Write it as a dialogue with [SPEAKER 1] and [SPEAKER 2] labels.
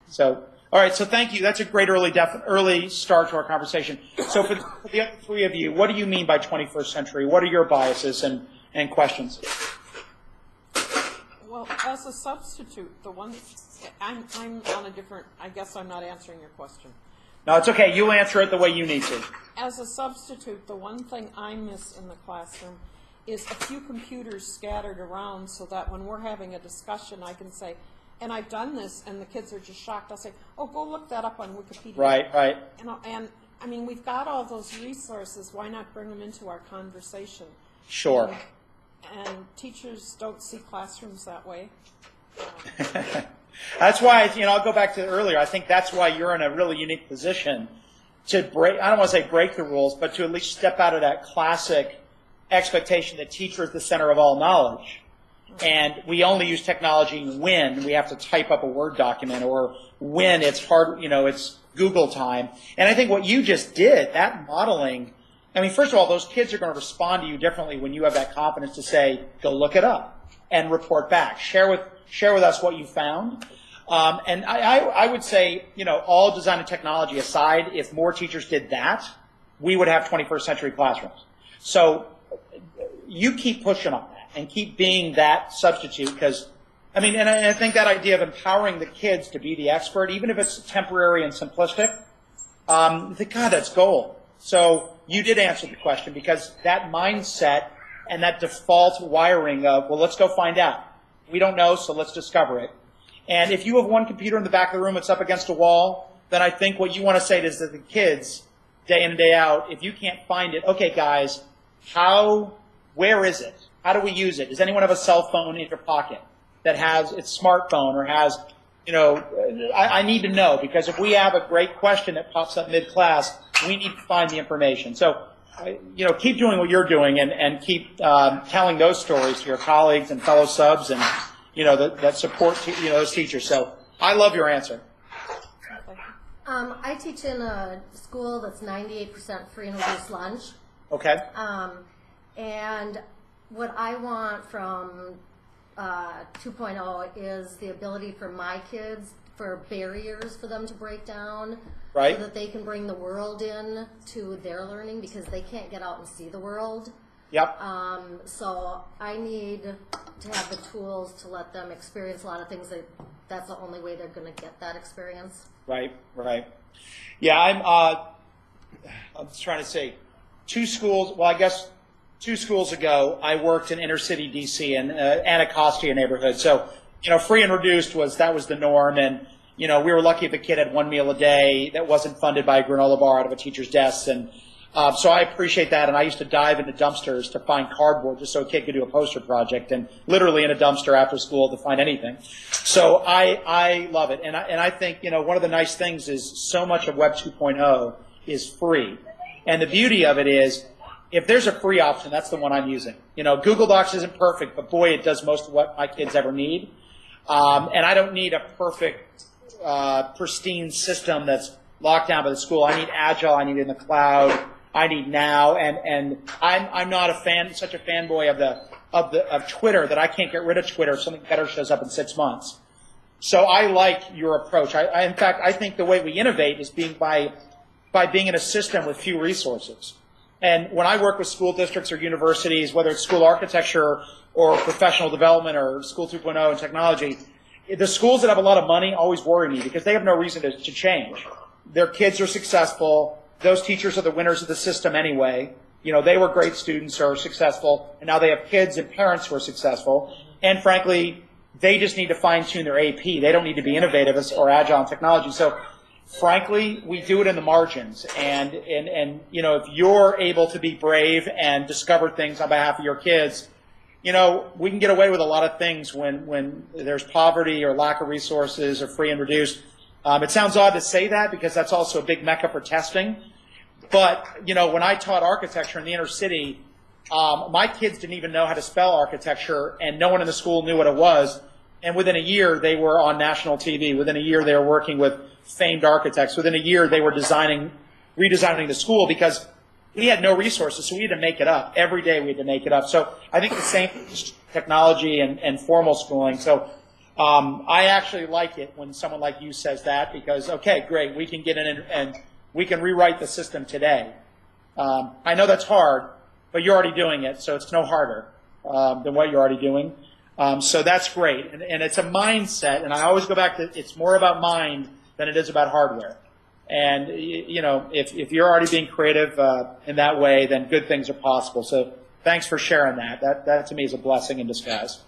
[SPEAKER 1] So, all right. So thank you. That's a great early start to our conversation. So for the other three of you, what do you mean by 21st century? What are your biases and questions?
[SPEAKER 2] Well, as a substitute, the one I'm on a different. I guess I'm not answering your question.
[SPEAKER 1] No, it's okay. You answer it the way you need to.
[SPEAKER 2] As a substitute, the one thing I miss in the classroom is a few computers scattered around so that when we're having a discussion, I can say, and I've done this, and the kids are just shocked. I'll say, oh, go look that up on Wikipedia.
[SPEAKER 1] Right, right.
[SPEAKER 2] And I mean, we've got all those resources. Why not bring them into our conversation?
[SPEAKER 1] Sure.
[SPEAKER 2] And teachers don't see classrooms that way.
[SPEAKER 1] That's why, I'll go back to earlier. I think that's why you're in a really unique position to break, I don't want to say break the rules, but to at least step out of that classic expectation that teacher is the center of all knowledge. And we only use technology when we have to type up a Word document or when it's hard, it's Google time. And I think what you just did, that modeling, I mean, first of all, those kids are going to respond to you differently when you have that confidence to say, go look it up and report back. Share with us what you found. And I would say, all design and technology aside, if more teachers did that, we would have 21st century classrooms. So you keep pushing on that and keep being that substitute because, and I think that idea of empowering the kids to be the expert, even if it's temporary and simplistic, God, that's gold. So you did answer the question because that mindset and that default wiring of, well, let's go find out. We don't know, so let's discover it. And if you have one computer in the back of the room that's up against a wall, then I think what you want to say to the kids, day in and day out, if you can't find it, okay, guys, where is it? How do we use it? Does anyone have a cell phone in your pocket that has its smartphone or has, I need to know because if we have a great question that pops up mid-class, we need to find the information. So, keep doing what you're doing and keep telling those stories to your colleagues and fellow subs and, that support, those teachers. So I love your answer.
[SPEAKER 3] I teach in a school that's 98% free and reduced lunch.
[SPEAKER 1] Okay.
[SPEAKER 3] And what I want from 2.0 is the ability for my kids, for barriers for them to break down,
[SPEAKER 1] right,
[SPEAKER 3] so that they can bring the world in to their learning because they can't get out and see the world.
[SPEAKER 1] Yep.
[SPEAKER 3] So I need to have the tools to let them experience a lot of things that's the only way they're going to get that experience.
[SPEAKER 1] Right, right. Yeah, I'm just trying to say, 2 schools ago, I worked in inner city DC in Anacostia neighborhood. So, free and reduced was the norm. And, we were lucky if a kid had 1 meal a day that wasn't funded by a granola bar out of a teacher's desk. And so I appreciate that. And I used to dive into dumpsters to find cardboard just so a kid could do a poster project and literally in a dumpster after school to find anything. So I love it. And I think, one of the nice things is so much of Web 2.0 is free. And the beauty of it is, if there's a free option, that's the one I'm using. Google Docs isn't perfect, but boy, it does most of what my kids ever need. And I don't need a perfect, pristine system that's locked down by the school. I need Agile. I need it in the cloud. I need now. And I'm not such a fanboy of Twitter that I can't get rid of Twitter if something better shows up in 6 months. So I like your approach. In fact, I think the way we innovate is by being in a system with few resources. And when I work with school districts or universities, whether it's school architecture or professional development or School 2.0 and technology, the schools that have a lot of money always worry me because they have no reason to change. Their kids are successful. Those teachers are the winners of the system anyway. They were great students or successful, and now they have kids and parents who are successful. And frankly, they just need to fine-tune their AP. They don't need to be innovative or agile in technology. So frankly, we do it in the margins. And if you're able to be brave and discover things on behalf of your kids, we can get away with a lot of things when there's poverty or lack of resources or free and reduced. It sounds odd to say that because that's also a big mecca for testing. But, when I taught architecture in the inner city, my kids didn't even know how to spell architecture, and no one in the school knew what it was. And within a year, they were on national TV. Within a year, they were working with famed architects. Within a year, they were redesigning the school because we had no resources, so we had to make it up. Every day we had to make it up. So I think the same technology and formal schooling. So I actually like it when someone like you says that because, okay, great, we can get in and we can rewrite the system today. I know that's hard, but you're already doing it, so it's no harder than what you're already doing. So that's great. And it's a mindset, and I always go back to it's more about mind than it is about hardware. And, you know, if you're already being creative in that way, then good things are possible. So thanks for sharing that. That to me is a blessing in disguise.